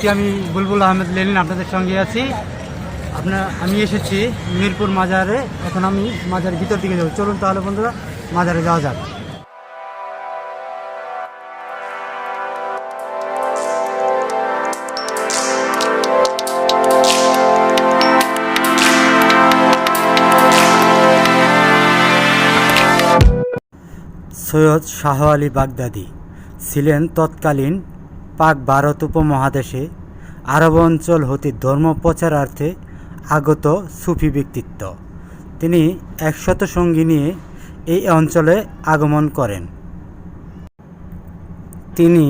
মুফতি আমি বুলবুল আহমেদ লেনিন আপনাদের সঙ্গে আছি। আমি এসেছি মিরপুর মাজারে। এখন আমি মাজারের ভিতর দিকে যাবো। চলুন তাহলে বন্ধুরা মাজারে যাওয়া যাক। সৈয়দ শাহ আলী বাগদাদি ছিলেন তৎকালীন পাক ভারত উপমহাদেশে আরব অঞ্চল হতে ধর্ম প্রচারার্থে আগত সুফি ব্যক্তিত্ব। তিনি 100 সঙ্গী নিয়ে এই অঞ্চলে আগমন করেন। তিনি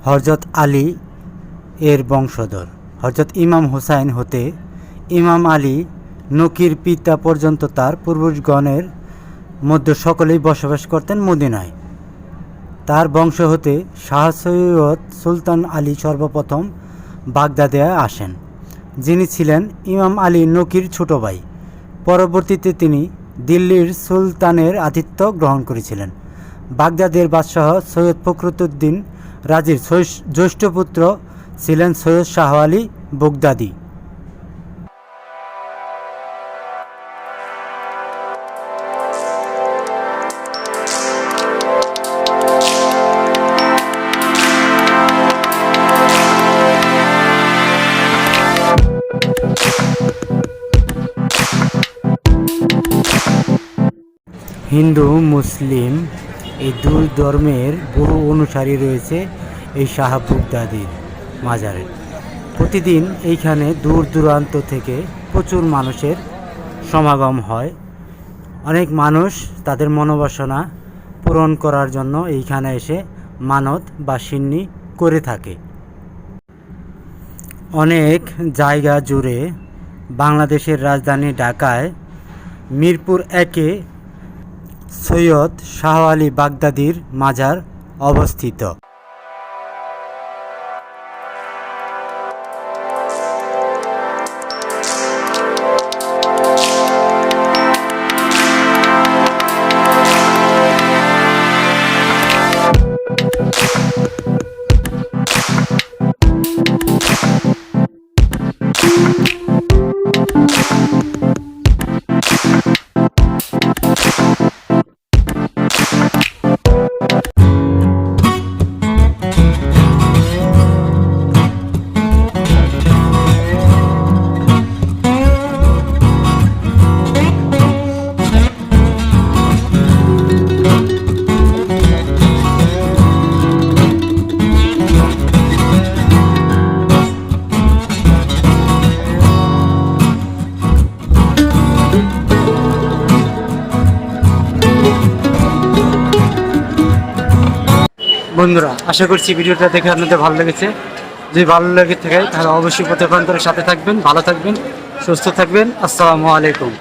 হযরত আলী এর বংশধর। হযরত ইমাম হুসাইন হতে ইমাম আলী নকির পিতা পর্যন্ত তার পূর্বজগণের মধ্যে সকলেই বসবাস করতেন মদিনায়। তার বংশ হতে শাহ সৈয়দ সুলতান আলী সর্বপ্রথম বাগদাদে আসেন, যিনি ছিলেন ইমাম আলী নকির ছোট ভাই। পরবর্তীতে তিনি দিল্লির সুলতানের আতিথ্য গ্রহণ করেছিলেন। বাগদাদের বাদশাহ সৈয়দ ফখরুদ্দিন রাজির জ্যেষ্ঠ পুত্র ছিলেন সৈয়দ শাহ আলী বাগদাদি। হিন্দু মুসলিম এই দুই ধর্মের বহু অনুসারী রয়েছে এই শাহ বাগদাদির মাজারে। প্রতিদিন এইখানে দূর দূরান্ত থেকে প্রচুর মানুষের সমাগম হয়। অনেক মানুষ তাদের মনোবাসনা পূরণ করার জন্য এইখানে এসে মানত বা সিন্নি করে থাকে। অনেক জায়গা জুড়ে বাংলাদেশের রাজধানী ঢাকায় মিরপুর 1-এ সৈয়দ শাহ আলী বাগদাদির মাজার অবস্থিত। বন্ধুরা, আশা করছি ভিডিওটা দেখে আপনাদের ভালো লেগেছে। যদি ভালো লেগে থাকে তাহলে অবশ্যই প্রতিফলনের সাথে থাকবেন। ভালো থাকবেন, সুস্থ থাকবেন। আসসালামু আলাইকুম।